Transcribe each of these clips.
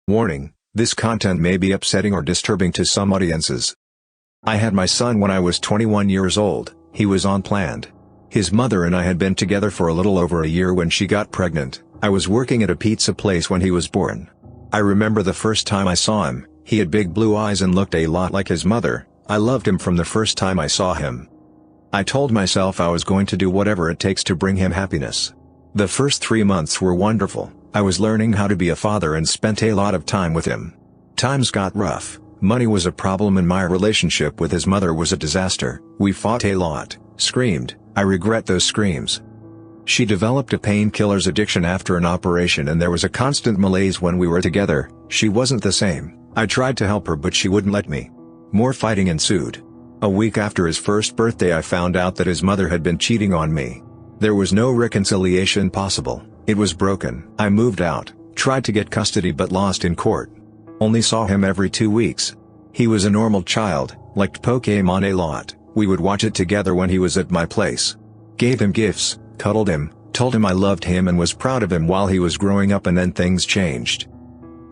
Warning: this content may be upsetting or disturbing to some audiences. I had my son when I was 21 years old. He was unplanned. His mother and I had been together for a little over a year when she got pregnant. I was working at a pizza place when he was born. I remember the first time I saw him. He had big blue eyes and looked a lot like his mother. I loved him from the first time I saw him. I told myself I was going to do whatever it takes to bring him happiness. The first 3 months were wonderful. I was learning how to be a father and spent a lot of time with him. Times got rough. Money was a problem and my relationship with his mother was a disaster. We fought a lot, screamed. I regret those screams. She developed a painkillers addiction after an operation and there was a constant malaise when we were together. She wasn't the same. I tried to help her but she wouldn't let me. More fighting ensued. A week after his first birthday I found out that his mother had been cheating on me. There was no reconciliation possible. It was broken. I moved out, tried to get custody but lost in court. Only saw him every 2 weeks. He was a normal child, liked Pokemon a lot. We would watch it together when he was at my place. Gave him gifts, cuddled him, told him I loved him and was proud of him while he was growing up, and then things changed.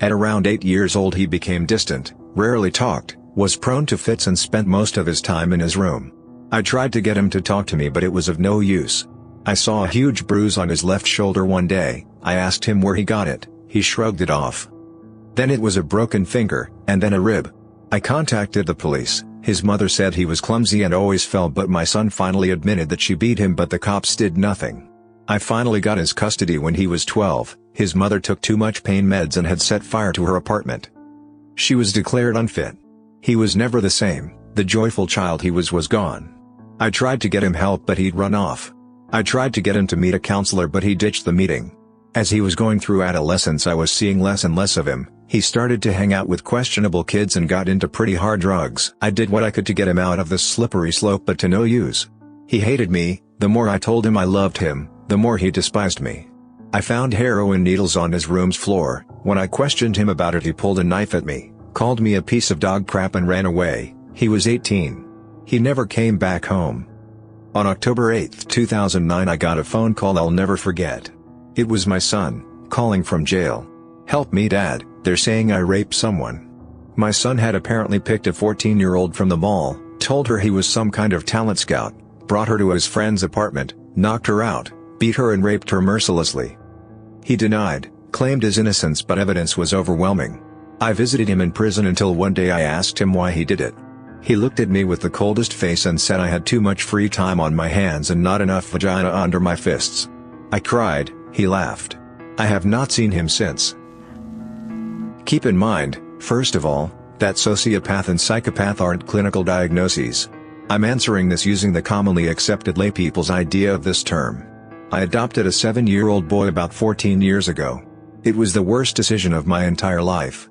At around 8 years old he became distant, rarely talked, was prone to fits and spent most of his time in his room. I tried to get him to talk to me but it was of no use. I saw a huge bruise on his left shoulder one day. I asked him where he got it. He shrugged it off. Then it was a broken finger, and then a rib. I contacted the police. His mother said he was clumsy and always fell, but my son finally admitted that she beat him but the cops did nothing. I finally got his custody when he was 12. His mother took too much pain meds and had set fire to her apartment. She was declared unfit. He was never the same. The joyful child he was gone. I tried to get him help but he'd run off. I tried to get him to meet a counselor but he ditched the meeting. As he was going through adolescence I was seeing less and less of him. He started to hang out with questionable kids and got into pretty hard drugs. I did what I could to get him out of this slippery slope but to no use. He hated me. The more I told him I loved him, the more he despised me. I found heroin needles on his room's floor. When I questioned him about it he pulled a knife at me, called me a piece of dog crap and ran away. He was 18. He never came back home. On October 8, 2009 I got a phone call I'll never forget. It was my son, calling from jail. "Help me Dad, they're saying I raped someone." My son had apparently picked a 14-year-old from the mall, told her he was some kind of talent scout, brought her to his friend's apartment, knocked her out, beat her and raped her mercilessly. He denied, claimed his innocence but evidence was overwhelming. I visited him in prison until one day I asked him why he did it. He looked at me with the coldest face and said I had too much free time on my hands and not enough vagina under my fists. I cried. He laughed. I have not seen him since. Keep in mind, first of all, that sociopath and psychopath aren't clinical diagnoses. I'm answering this using the commonly accepted laypeople's idea of this term. I adopted a 7-year-old boy about 14 years ago. It was the worst decision of my entire life.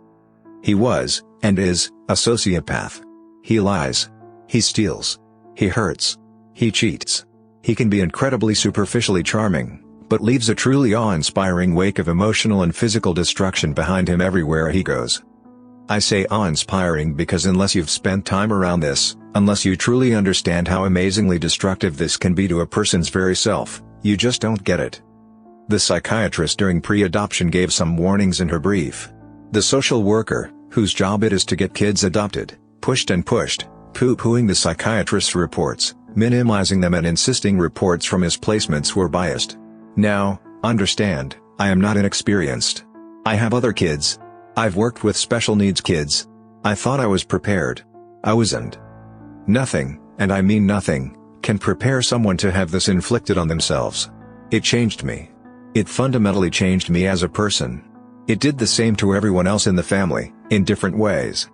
He was, and is, a sociopath. He lies. He steals. He hurts. He cheats. He can be incredibly superficially charming, but leaves a truly awe-inspiring wake of emotional and physical destruction behind him everywhere he goes. I say awe-inspiring because unless you've spent time around this, unless you truly understand how amazingly destructive this can be to a person's very self, you just don't get it. The psychiatrist during pre-adoption gave some warnings in her brief. The social worker, whose job it is to get kids adopted, pushed and pushed, poo-pooing the psychiatrist's reports, minimizing them and insisting reports from his placements were biased. Now, understand, I am not inexperienced. I have other kids. I've worked with special needs kids. I thought I was prepared. I wasn't. Nothing, and I mean nothing, can prepare someone to have this inflicted on themselves. It changed me. It fundamentally changed me as a person. It did the same to everyone else in the family, in different ways.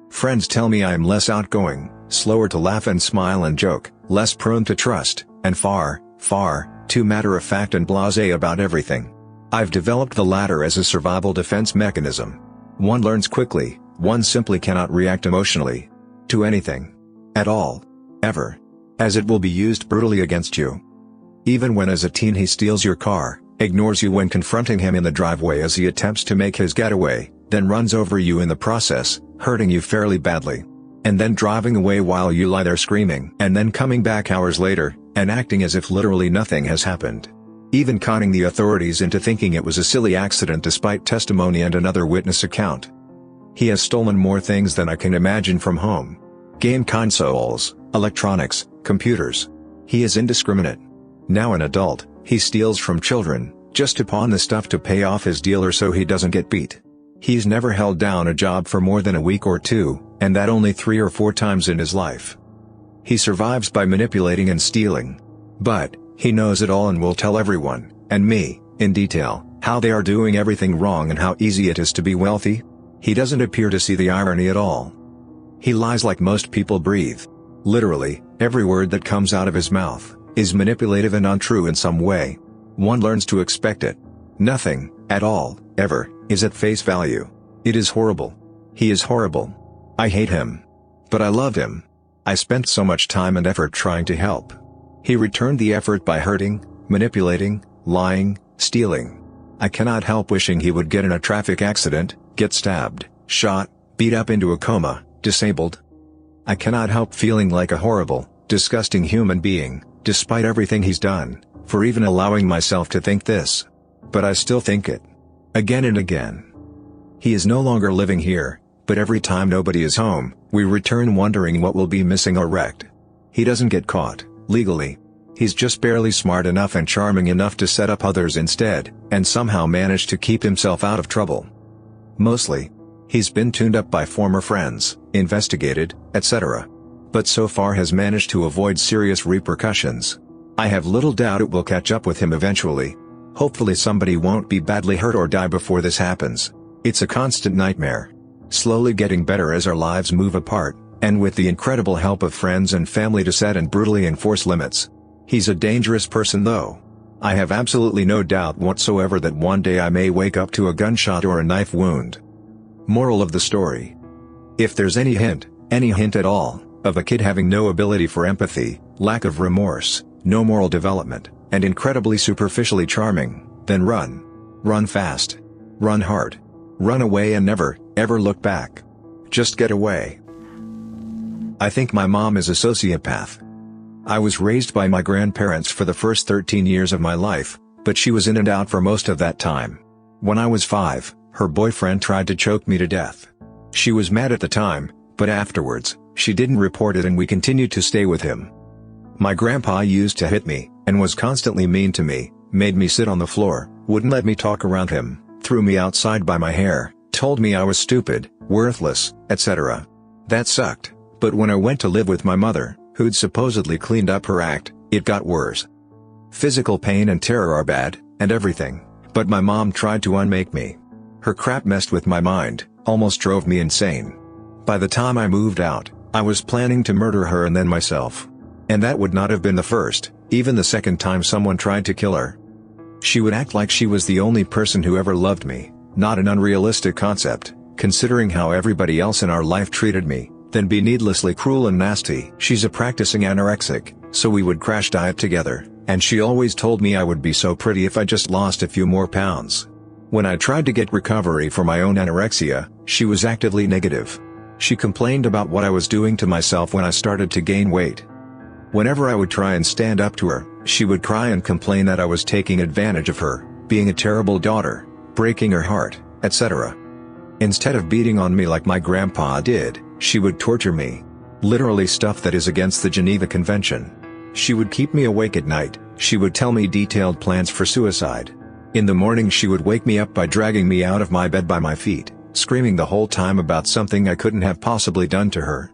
Friends tell me I am less outgoing, slower to laugh and smile and joke, less prone to trust, and far, far, too matter-of-fact and blasé about everything. I've developed the latter as a survival defense mechanism. One learns quickly, one simply cannot react emotionally to anything. At all. Ever. As it will be used brutally against you. Even when as a teen he steals your car, ignores you when confronting him in the driveway as he attempts to make his getaway, then runs over you in the process, hurting you fairly badly. And then driving away while you lie there screaming, and then coming back hours later, and acting as if literally nothing has happened. even conning the authorities into thinking it was a silly accident despite testimony and another witness account. He has stolen more things than I can imagine from home. Game consoles, electronics, computers. He is indiscriminate. Now an adult, he steals from children, just to pawn the stuff to pay off his dealer so he doesn't get beat. He's never held down a job for more than a week or two, and that only 3 or 4 times in his life. He survives by manipulating and stealing. But, he knows it all and will tell everyone, and me, in detail, how they are doing everything wrong and how easy it is to be wealthy. He doesn't appear to see the irony at all. He lies like most people breathe. Literally, every word that comes out of his mouth is manipulative and untrue in some way. One learns to expect it. Nothing, at all, ever, is at face value. It is horrible. He is horrible. I hate him. But I love him. I spent so much time and effort trying to help. He returned the effort by hurting, manipulating, lying, stealing. I cannot help wishing he would get in a traffic accident, get stabbed, shot, beat up into a coma, disabled. I cannot help feeling like a horrible, disgusting human being, despite everything he's done, for even allowing myself to think this. But I still think it. Again and again. He is no longer living here, but every time nobody is home, we return wondering what will be missing or wrecked. He doesn't get caught, legally. He's just barely smart enough and charming enough to set up others instead, and somehow manage to keep himself out of trouble. Mostly. He's been tuned up by former friends, investigated, etc. But so far has managed to avoid serious repercussions. I have little doubt it will catch up with him eventually. Hopefully somebody won't be badly hurt or die before this happens. It's a constant nightmare. Slowly getting better as our lives move apart, and with the incredible help of friends and family to set and brutally enforce limits. He's a dangerous person though. I have absolutely no doubt whatsoever that one day I may wake up to a gunshot or a knife wound. Moral of the story. If there's any hint at all, of a kid having no ability for empathy, lack of remorse, no moral development, and incredibly superficially charming, then run. Run fast. Run hard. Run away and never, ever look back. Just get away. I think my mom is a sociopath. I was raised by my grandparents for the first 13 years of my life, but she was in and out for most of that time. When I was 5, her boyfriend tried to choke me to death. She was mad at the time, but afterwards, she didn't report it and we continued to stay with him. My grandpa used to hit me, and was constantly mean to me, made me sit on the floor, wouldn't let me talk around him, threw me outside by my hair, told me I was stupid, worthless, etc. That sucked, but when I went to live with my mother, who'd supposedly cleaned up her act, it got worse. Physical pain and terror are bad, and everything, but my mom tried to unmake me. Her crap messed with my mind, almost drove me insane. By the time I moved out, I was planning to murder her and then myself. And that would not have been the first, even the second time someone tried to kill her. She would act like she was the only person who ever loved me, not an unrealistic concept, considering how everybody else in our life treated me, then be needlessly cruel and nasty. She's a practicing anorexic, so we would crash diet together, and she always told me I would be so pretty if I just lost a few more pounds. When I tried to get recovery for my own anorexia, she was actively negative. She complained about what I was doing to myself when I started to gain weight. Whenever I would try and stand up to her, she would cry and complain that I was taking advantage of her, being a terrible daughter, breaking her heart, etc. Instead of beating on me like my grandpa did, she would torture me. Literally stuff that is against the Geneva Convention. She would keep me awake at night, she would tell me detailed plans for suicide. In the morning she would wake me up by dragging me out of my bed by my feet, screaming the whole time about something I couldn't have possibly done to her.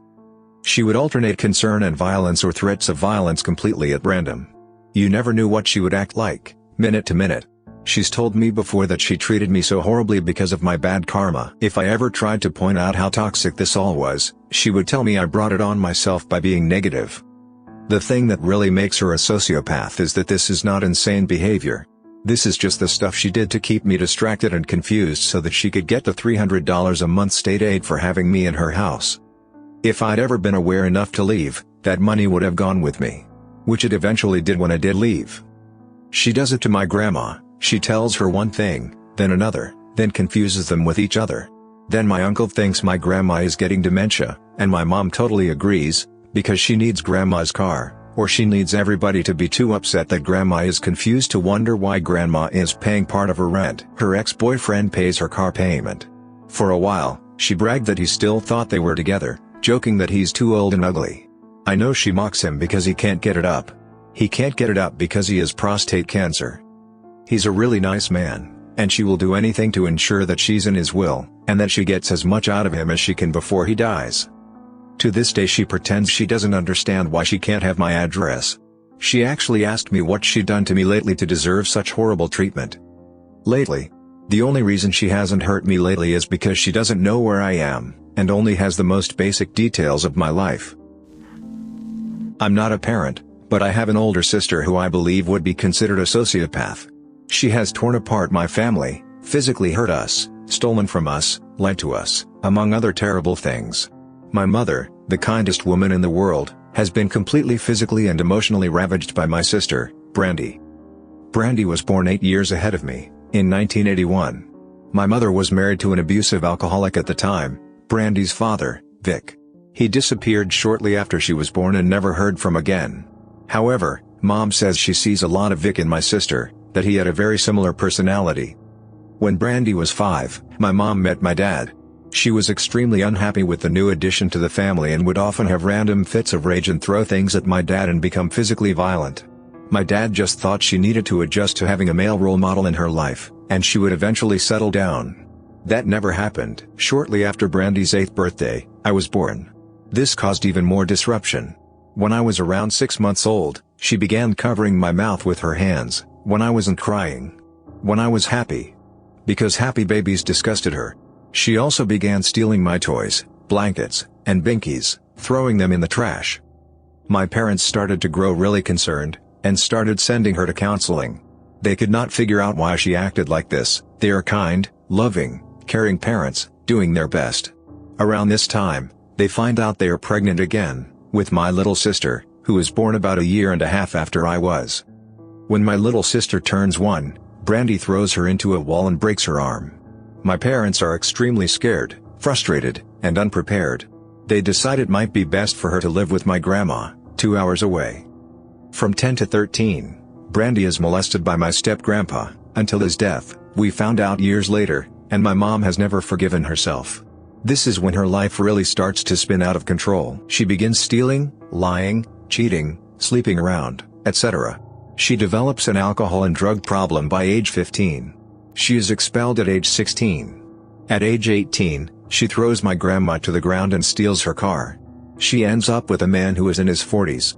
She would alternate concern and violence or threats of violence completely at random. You never knew what she would act like, minute to minute. She's told me before that she treated me so horribly because of my bad karma. If I ever tried to point out how toxic this all was, she would tell me I brought it on myself by being negative. The thing that really makes her a sociopath is that this is not insane behavior. This is just the stuff she did to keep me distracted and confused so that she could get the $300 a month state aid for having me in her house. If I'd ever been aware enough to leave, that money would have gone with me. Which it eventually did when I did leave. She does it to my grandma. She tells her one thing, then another, then confuses them with each other. Then my uncle thinks my grandma is getting dementia, and my mom totally agrees, because she needs grandma's car, Or she needs everybody to be too upset that grandma is confused to wonder why grandma is paying part of her rent. Her ex-boyfriend pays her car payment. For a while, she bragged that he still thought they were together, joking that he's too old and ugly. I know she mocks him because he can't get it up. He can't get it up because he has prostate cancer. He's a really nice man, and she will do anything to ensure that she's in his will, and that she gets as much out of him as she can before he dies. To this day she pretends she doesn't understand why she can't have my address. She actually asked me what she'd done to me lately to deserve such horrible treatment. Lately? The only reason she hasn't hurt me lately is because she doesn't know where I am, and only has the most basic details of my life. I'm not a parent, but I have an older sister who I believe would be considered a sociopath. She has torn apart my family, physically hurt us, stolen from us, lied to us, among other terrible things. My mother, the kindest woman in the world, has been completely physically and emotionally ravaged by my sister, Brandy. Brandy was born 8 years ahead of me, in 1981. My mother was married to an abusive alcoholic at the time, Brandy's father, Vic. He disappeared shortly after she was born and never heard from again. However, Mom says she sees a lot of Vic in my sister, that he had a very similar personality. When Brandy was 5, my mom met my dad. She was extremely unhappy with the new addition to the family and would often have random fits of rage and throw things at my dad and become physically violent. My dad just thought she needed to adjust to having a male role model in her life, and she would eventually settle down. That never happened. Shortly after Brandy's 8th birthday, I was born. This caused even more disruption. When I was around 6 months old, she began covering my mouth with her hands, when I wasn't crying. When I was happy. Because happy babies disgusted her. She also began stealing my toys, blankets, and binkies, throwing them in the trash. My parents started to grow really concerned, and started sending her to counseling. They could not figure out why she acted like this. They are kind, loving, caring parents, doing their best. Around this time, they find out they are pregnant again, with my little sister, who was born about a year and a half after I was. When my little sister turns 1, Brandy throws her into a wall and breaks her arm. My parents are extremely scared, frustrated, and unprepared. They decide it might be best for her to live with my grandma, 2 hours away. From 10 to 13, Brandy is molested by my step-grandpa, until his death, we found out years later, and my mom has never forgiven herself. This is when her life really starts to spin out of control. She begins stealing, lying, cheating, sleeping around, etc. She develops an alcohol and drug problem by age 15. She is expelled at age 16. At age 18, she throws my grandma to the ground and steals her car. She ends up with a man who is in his 40s.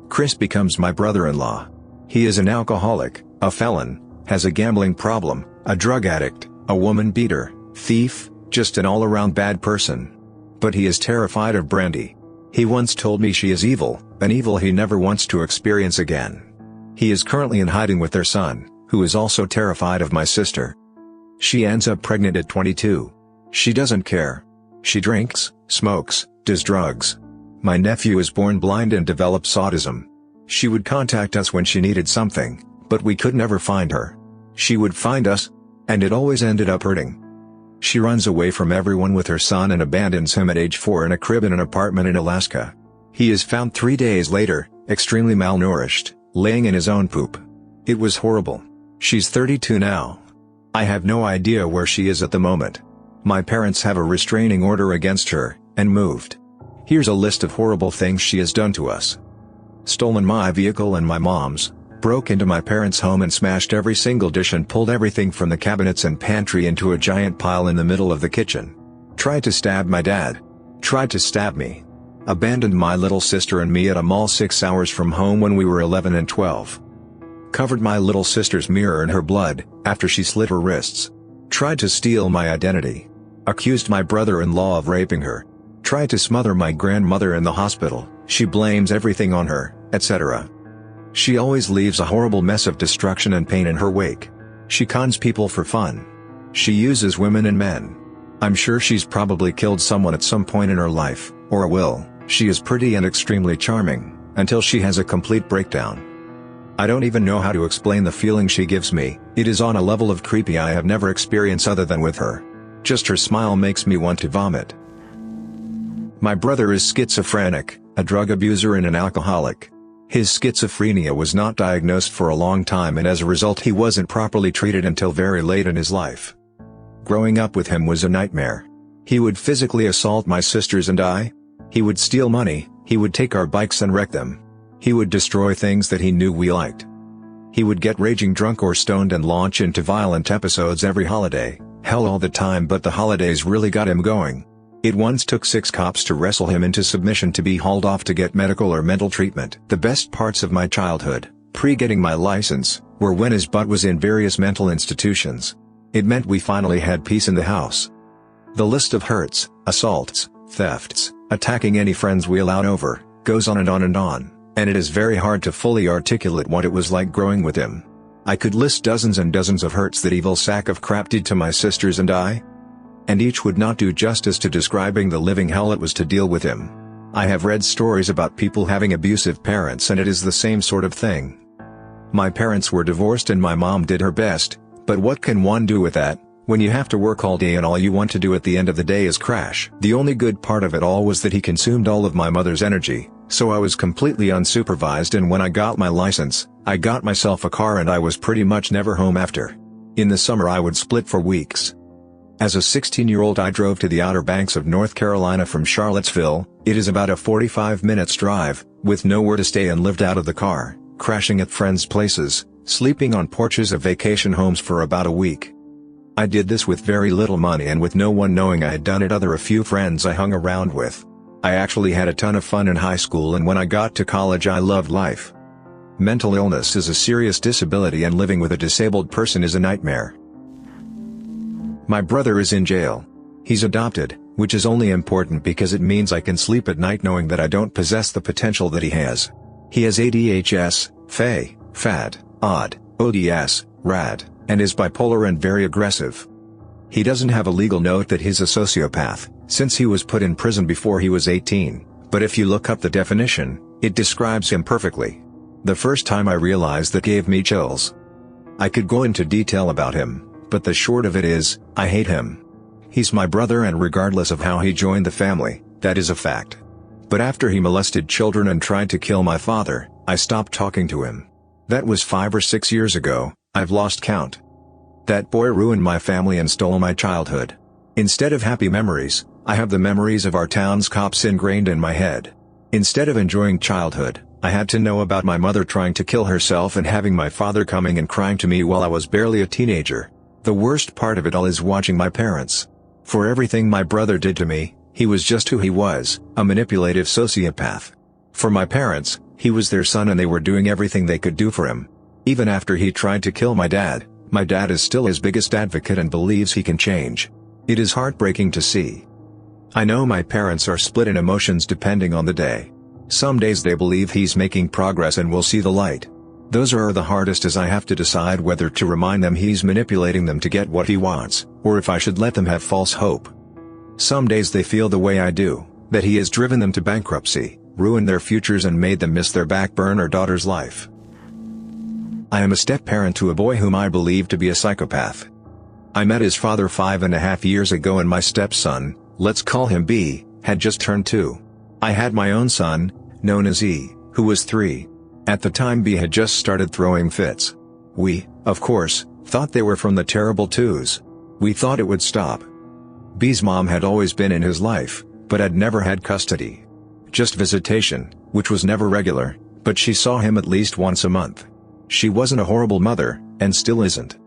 Chris becomes my brother-in-law. He is an alcoholic, a felon, has a gambling problem, a drug addict, a woman beater, thief, just an all-around bad person. But he is terrified of Brandy. He once told me she is evil, an evil he never wants to experience again. He is currently in hiding with their son, who is also terrified of my sister. She ends up pregnant at 22. She doesn't care. She drinks, smokes, does drugs. My nephew is born blind and develops autism. She would contact us when she needed something, but we could never find her. She would find us, and it always ended up hurting. She runs away from everyone with her son and abandons him at age 4 in a crib in an apartment in Alaska. He is found 3 days later, extremely malnourished, laying in his own poop. It was horrible. She's 32 now. I have no idea where she is at the moment. My parents have a restraining order against her, and moved. Here's a list of horrible things she has done to us. Stolen my vehicle and my mom's, broke into my parents' home and smashed every single dish and pulled everything from the cabinets and pantry into a giant pile in the middle of the kitchen. Tried to stab my dad. Tried to stab me. Abandoned my little sister and me at a mall 6 hours from home when we were 11 and 12. Covered my little sister's mirror in her blood, after she slit her wrists. Tried to steal my identity. Accused my brother-in-law of raping her. Tried to smother my grandmother in the hospital, she blames everything on her, etc. She always leaves a horrible mess of destruction and pain in her wake. She cons people for fun. She uses women and men. I'm sure she's probably killed someone at some point in her life, or will. She is pretty and extremely charming, until she has a complete breakdown. I don't even know how to explain the feeling she gives me. It is on a level of creepy I have never experienced other than with her. Just her smile makes me want to vomit. My brother is schizophrenic, a drug abuser and an alcoholic. His schizophrenia was not diagnosed for a long time, and as a result he wasn't properly treated until very late in his life. Growing up with him was a nightmare. He would physically assault my sisters and I. He would steal money, he would take our bikes and wreck them. He would destroy things that he knew we liked. He would get raging drunk or stoned and launch into violent episodes every holiday, hell all the time, but the holidays really got him going. It once took 6 cops to wrestle him into submission to be hauled off to get medical or mental treatment. The best parts of my childhood, pre-getting my license, were when his butt was in various mental institutions. It meant we finally had peace in the house. The list of hurts, assaults, thefts, attacking any friends we allowed over, goes on and on and on. And it is very hard to fully articulate what it was like growing with him. I could list dozens and dozens of hurts that evil sack of crap did to my sisters and I. And each would not do justice to describing the living hell it was to deal with him. I have read stories about people having abusive parents, and it is the same sort of thing. My parents were divorced and my mom did her best, but what can one do with that, when you have to work all day and all you want to do at the end of the day is crash? The only good part of it all was that he consumed all of my mother's energy. So I was completely unsupervised, and when I got my license, I got myself a car and I was pretty much never home after. In the summer I would split for weeks. As a 16-year-old I drove to the Outer Banks of North Carolina from Charlottesville. It is about a 45 minutes drive, with nowhere to stay, and lived out of the car, crashing at friends' places, sleeping on porches of vacation homes for about a week. I did this with very little money and with no one knowing I had done it other a few friends I hung around with. I actually had a ton of fun in high school, and when I got to college I loved life. Mental illness is a serious disability, and living with a disabled person is a nightmare. My brother is in jail. He's adopted, which is only important because it means I can sleep at night knowing that I don't possess the potential that he has. He has ADHS, FA, FAD, OD, ODS, RAD, and is bipolar and very aggressive. He doesn't have a legal note that he's a sociopath, since he was put in prison before he was 18, but if you look up the definition, it describes him perfectly. The first time I realized that gave me chills. I could go into detail about him, but the short of it is, I hate him. He's my brother, and regardless of how he joined the family, that is a fact. But after he molested children and tried to kill my father, I stopped talking to him. That was 5 or 6 years ago, I've lost count. That boy ruined my family and stole my childhood. Instead of happy memories, I have the memories of our town's cops ingrained in my head. Instead of enjoying childhood, I had to know about my mother trying to kill herself and having my father coming and crying to me while I was barely a teenager. The worst part of it all is watching my parents. For everything my brother did to me, he was just who he was, a manipulative sociopath. For my parents, he was their son and they were doing everything they could do for him. Even after he tried to kill my dad is still his biggest advocate and believes he can change. It is heartbreaking to see. I know my parents are split in emotions depending on the day. Some days they believe he's making progress and will see the light. Those are the hardest, as I have to decide whether to remind them he's manipulating them to get what he wants, or if I should let them have false hope. Some days they feel the way I do, that he has driven them to bankruptcy, ruined their futures and made them miss their backburner daughter's life. I am a step-parent to a boy whom I believe to be a psychopath. I met his father 5.5 years ago and my stepson, let's call him B, had just turned 2. I had my own son, known as E, who was 3. At the time B had just started throwing fits. We, of course, thought they were from the terrible twos. We thought it would stop. B's mom had always been in his life, but had never had custody. Just visitation, which was never regular, but she saw him at least once a month. She wasn't a horrible mother, and still isn't.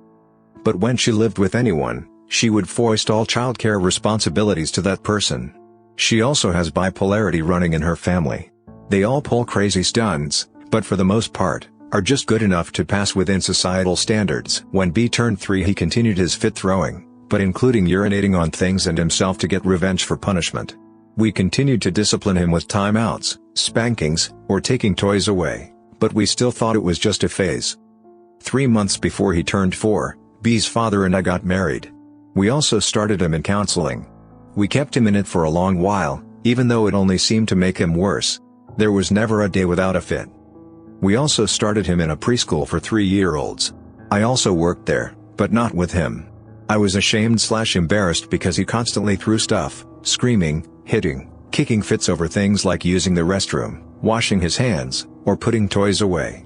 But when she lived with anyone, she would foist all childcare responsibilities to that person. She also has bipolarity running in her family. They all pull crazy stunts, but for the most part, are just good enough to pass within societal standards. When B turned 3 he continued his fit throwing, but including urinating on things and himself to get revenge for punishment. We continued to discipline him with timeouts, spankings, or taking toys away, but we still thought it was just a phase. 3 months before he turned 4, B's father and I got married. We also started him in counseling. We kept him in it for a long while, even though it only seemed to make him worse. There was never a day without a fit. We also started him in a preschool for 3-year-olds. I also worked there, but not with him. I was ashamed/embarrassed because he constantly threw stuff, screaming, hitting, kicking fits over things like using the restroom, washing his hands, or putting toys away.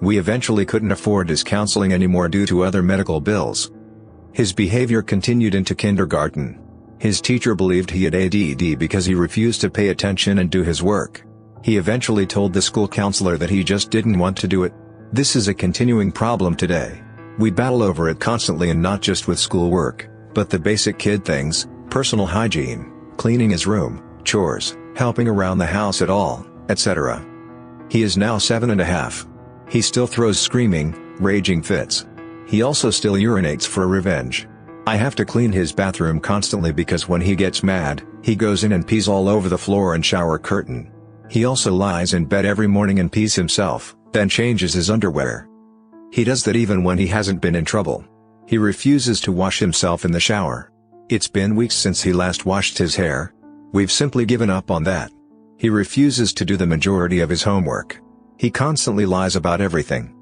We eventually couldn't afford his counseling anymore due to other medical bills. His behavior continued into kindergarten. His teacher believed he had ADD because he refused to pay attention and do his work. He eventually told the school counselor that he just didn't want to do it. This is a continuing problem today. We battle over it constantly, and not just with schoolwork, but the basic kid things: personal hygiene, cleaning his room, chores, helping around the house at all, etc. He is now 7.5. He still throws screaming, raging fits. He also still urinates for revenge. I have to clean his bathroom constantly because when he gets mad, he goes in and pees all over the floor and shower curtain. He also lies in bed every morning and pees himself, then changes his underwear. He does that even when he hasn't been in trouble. He refuses to wash himself in the shower. It's been weeks since he last washed his hair. We've simply given up on that. He refuses to do the majority of his homework. He constantly lies about everything.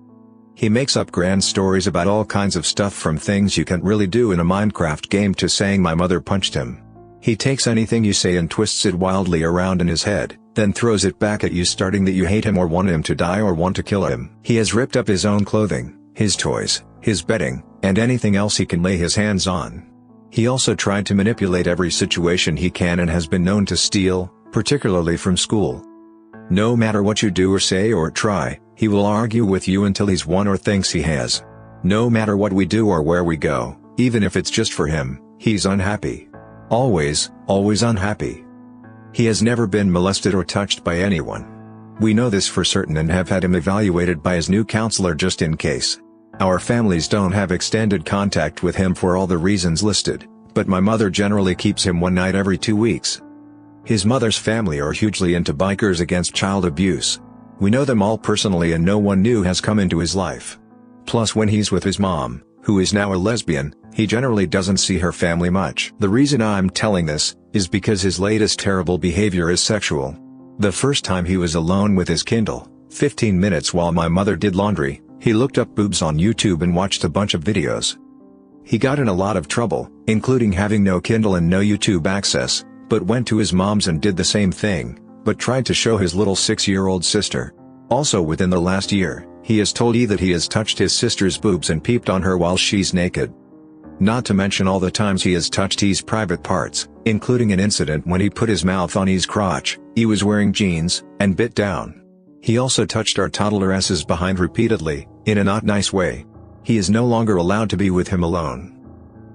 He makes up grand stories about all kinds of stuff, from things you can't really do in a Minecraft game to saying my mother punched him. He takes anything you say and twists it wildly around in his head, then throws it back at you, starting that you hate him or want him to die or want to kill him. He has ripped up his own clothing, his toys, his bedding, and anything else he can lay his hands on. He also tried to manipulate every situation he can and has been known to steal, particularly from school. No matter what you do or say or try, he will argue with you until he's won or thinks he has. No matter what we do or where we go, even if it's just for him, he's unhappy. Always unhappy. He has never been molested or touched by anyone. We know this for certain and have had him evaluated by his new counselor just in case. Our families don't have extended contact with him for all the reasons listed, but my mother generally keeps him one night every 2 weeks. His mother's family are hugely into bikers against child abuse. We know them all personally and no one new has come into his life. Plus, when he's with his mom, who is now a lesbian, he generally doesn't see her family much. The reason I'm telling this is because his latest terrible behavior is sexual. The first time he was alone with his Kindle, 15 minutes while my mother did laundry, he looked up boobs on YouTube and watched a bunch of videos. He got in a lot of trouble, including having no Kindle and no YouTube access, but went to his mom's and did the same thing, but tried to show his little 6-year-old sister. Also within the last year, he has told E that he has touched his sister's boobs and peeped on her while she's naked. Not to mention all the times he has touched E's private parts, including an incident when he put his mouth on E's crotch. E was wearing jeans, and bit down. He also touched our toddler S's behind repeatedly, in a not nice way. He is no longer allowed to be with him alone.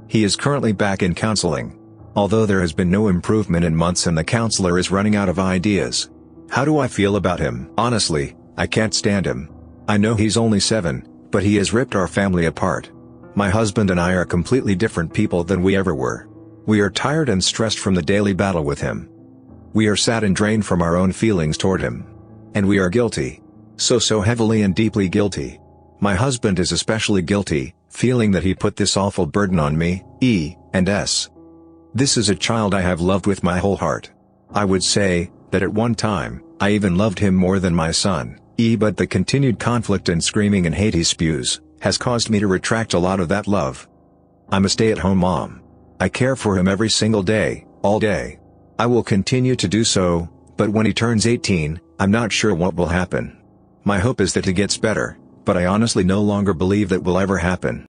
He is currently back in counseling. Although there has been no improvement in months and the counselor is running out of ideas. How do I feel about him? Honestly, I can't stand him. I know he's only 7, but he has ripped our family apart. My husband and I are completely different people than we ever were. We are tired and stressed from the daily battle with him. We are sad and drained from our own feelings toward him. And we are guilty. So heavily and deeply guilty. My husband is especially guilty, feeling that he put this awful burden on me, E, and S. This is a child I have loved with my whole heart. I would say that at one time, I even loved him more than my son, E, but the continued conflict and screaming and hate he spews has caused me to retract a lot of that love. I'm a stay-at-home mom. I care for him every single day, all day. I will continue to do so, but when he turns 18, I'm not sure what will happen. My hope is that he gets better, but I honestly no longer believe that will ever happen.